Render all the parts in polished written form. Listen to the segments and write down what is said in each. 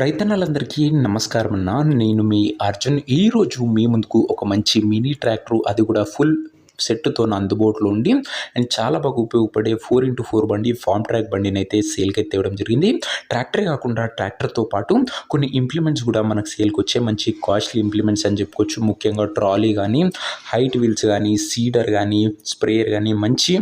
రైతన్నలందరికీ నమస్కారం అన్న. నేను మీ అర్జున్. ఈరోజు మీ ముందుకు ఒక మంచి మినీ ట్రాక్టర్, అది కూడా ఫుల్ సెట్‌తో అందుబాటులో ఉండి అండ్ చాలా బాగా ఉపయోగపడే 4x4 బండి, ఫార్మ్ ట్రాక్ బండినైతే సేల్‌కైతే తేవడం జరిగింది. ట్రాక్టరే కాకుండా ట్రాక్టర్‌తో పాటు కొన్ని ఇంప్లిమెంట్స్ కూడా మనకు సేల్‌కొచ్చాయి. మంచి కాస్ట్‌లీ ఇంప్లిమెంట్స్ అని చెప్పుకోవచ్చు. ముఖ్యంగా ట్రాలీ కానీ, హైట్ వీల్స్ కానీ, సీడర్ కానీ, స్ప్రేయర్ కానీ మంచి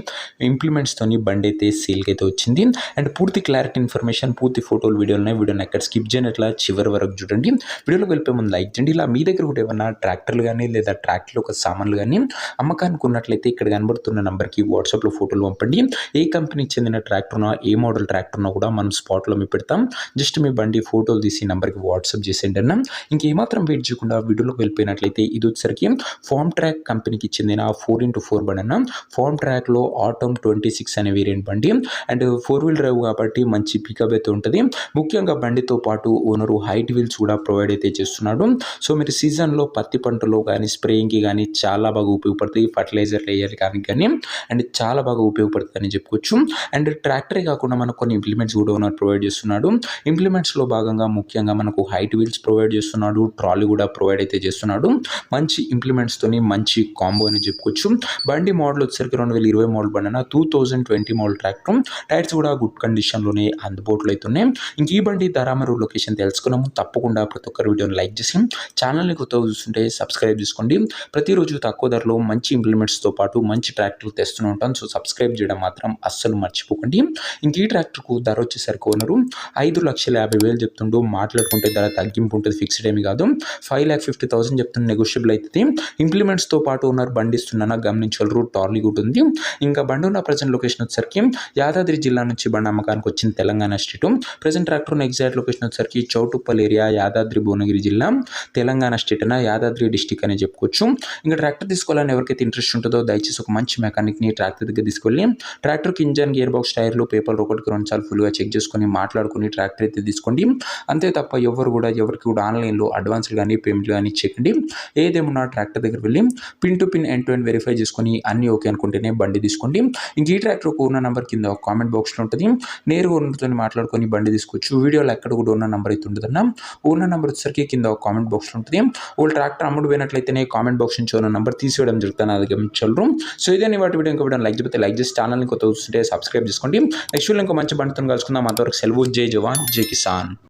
ఇంప్లిమెంట్స్‌తోని బండి అయితే సేల్‌కైతే వచ్చింది. అండ్ పూర్తి క్లారిటీ ఇన్ఫర్మేషన్, పూర్తి ఫోటోలు, వీడియోలున్నాయి. వీడియోని ఎక్కడ స్కిప్ చేయనట్లా చివరి వరకు చూడండి. వీడియోలోకి వెళ్ళిపోయే ముందు లైక్ చేయండి. ఇలా మీ దగ్గర కూడా ఏమన్నా ట్రాక్టర్లు కానీ లేదా ట్రాక్టర్లు ఒక సామాన్లు కానీ అమ్మకానికి ఉన్నట్లయితే ఇక్కడ కనబడుతున్న నెంబర్కి వాట్సాప్లో ఫోటోలు పంపండి. ఏ కంపెనీకి చెందిన ట్రాక్టర్నో, ఏ మోడల్ ట్రాక్టర్నో కూడా మనం స్పాట్లో మీ పెడతాం. జస్ట్ మీ బండి ఫోటోలు తీసి నెంబర్కి వాట్సాప్ చేసేయండి అన్న. ఇంకేమాత్రం వెయిట్ చేయకుండా వీడియోలోకి వెళ్ళిపోయినట్లయితే ఇది వచ్చేసరికి ఫార్మ్ ట్రాక్ కంపెనీకి చెందిన 4x4 బండి అన్న. ఫార్మ్ ట్రాక్లో ఆటోమ్ 26 అనే వేరియంట్ బండి అండ్ 4 వీల్ డ్రైవ్ కాబట్టి మంచి పికప్ అయితే ఉంటుంది. ముఖ్యంగా బండితో పాటు ఓనరు హైట్ వీల్స్ కూడా ప్రొవైడ్ అయితే చేస్తున్నాడు. సో మీరు సీజన్లో పత్తి పంటలో కానీ, స్ప్రేయింగ్కి కానీ చాలా బాగా ఉపయోగపడుతుంది. ఫర్టిలైజర్ లేయర్ కానీ అండ్ చాలా బాగా ఉపయోగపడుతుంది అని చెప్పుకోవచ్చు. అండ్ ట్రాక్టరే కాకుండా మనకు కొన్ని ఇంప్లిమెంట్స్ కూడా ఓనర్ ప్రొవైడ్ చేస్తున్నాడు. ఇంప్లిమెంట్స్లో భాగంగా ముఖ్యంగా మనకు హైట్ వీల్స్ ప్రొవైడ్ చేస్తున్నాడు, ట్రాలీ కూడా ప్రొవైడ్ అయితే చేస్తున్నాడు. మంచి ఇంప్లిమెంట్స్తోని మంచి కాంబో అని చెప్పుకోవచ్చు. బండి మోడల్ వచ్చేసరికి 2020 మోడల్ బండి అన్న. 2020 మోడల్ ట్రాక్టర్. టైర్స్ కూడా గుడ్ కండిషన్లోనే అందుబాటులో అయితే ఉన్నాయి. ఇంక ఈ బండి ధర మరియు లొకేషన్ తెలుసుకున్నాము. తప్పకుండా ప్రతి ఒక్కరు వీడియోని లైక్ చేసి ఛానల్ని కొత్తగా చూస్తుంటే సబ్స్క్రైబ్ చేసుకోండి. ప్రతిరోజు తక్కువ ధరలో మంచి ఇంప్లిమెంట్స్తో పాటు మంచి ట్రాక్టర్లు తెస్తూనే ఉంటాను. సో సబ్స్క్రైబ్ చేయడం మాత్రం అస్సలు మర్చిపోకండి. ఇంక ఈ ట్రాక్టర్కు ధర వచ్చేసరికి ఓనరు 5,50,000 చెప్తుండు. మాట్లాడుకుంటే ధర తగ్గింపు ఉంటుంది, ఫిక్స్డ్ ఏమి కాదు. 5,50,000 చెప్తుండే, నెగోషియబుల్ అవుతుంది. ఇంప్లిమెంట్స్తో పాటు ఓనర్ బండి ఇస్తున్నా గమనించగలరు. టార్లీ కూడా ఉంది. ఇంకా బండి ఉన్న ప్రజెంట్ లొకేషన్ వచ్చేసరికి యాదాద్రి జిల్లా నుంచి బండి అమ్మకానికి వచ్చింది, తెలంగాణ స్టేట్. ప్రజెంట్ ట్రాక్టర్ ఉన్న ఎగ్జాక్ట్ లొకేషన్ వచ్చేసరికి చౌటుప్పల్ ఏరియా, యాదాద్రి భువనగిరి జిల్లా, తెలంగాణ స్టేట్ అన్న. యాదాద్రి డిస్టిక్ అని చెప్పుకోవచ్చు. ఇంకా ట్రాక్టర్ తీసుకోవాలని ఎవరికైతే ఇంట్రెస్ట్ ఉంటుందో దయచేసి ఒక మంచి మెకానిక్ని ట్రాక్టర్ దగ్గర తీసుకెళ్ళి ట్రాక్టర్కి ఇంజన్, గేర్ బాక్స్, టైర్లు, పేపర్లు ఒకటికి 2 సార్లు ఫుల్గా చెక్ చేసుకొని మాట్లాడుకుని ట్రాక్టర్ అయితే తీసుకోండి. అంతే తప్ప ఎవరికి కూడా ఆన్లైన్లో అడ్వాన్స్లు కానీ పేమెంట్లు కానీ చేయకండి. ఏదేమన్నా ట్రాక్టర్ దగ్గర వెళ్ళి pin to pin end to end verify చేసుకొని అన్నీ ఓకే అనుకుంటేనే బండి తీసుకోండి. ఇంక ఈ ట్రాక్టర్ ఉన్న నెంబర్ కింద కామెంట్ బాక్స్లో ఉంటుంది. నేరుగా ఓనర్తో మాట్లాడుకొని బండి తీసుకోవచ్చు. వీడియోలో ఎక్కడ కూడా ఉన్న నెంబర్ అయితే ఉంటుందన్న. ఉన్న నెంబర్ వచ్చేసరికి కింద కామెంట్ బాక్స్లో ఉంటుంది. వాళ్ళు ట్రాక్టర్ అమ్ముడు పోయినట్లయితేనే కామెంట్ బాక్స్ నుంచి ఉన్న నెంబర్ తీసేయడం జరుగుతుంది, అది గమనించగలరు. సో ఇదే వాటి వీడియో ఇంకా లైక్ చెప్తే లైక్ చేసి ఛానల్ని కొత్త చూస్తుంటే సబ్స్క్రైబ్ చేసుకోండి. నెక్స్ట్ ఇంకో మంచి బండితో కలుసుకుందాం. అంతవరకు సెలవు. జై జవాన్, జై కిసాన్.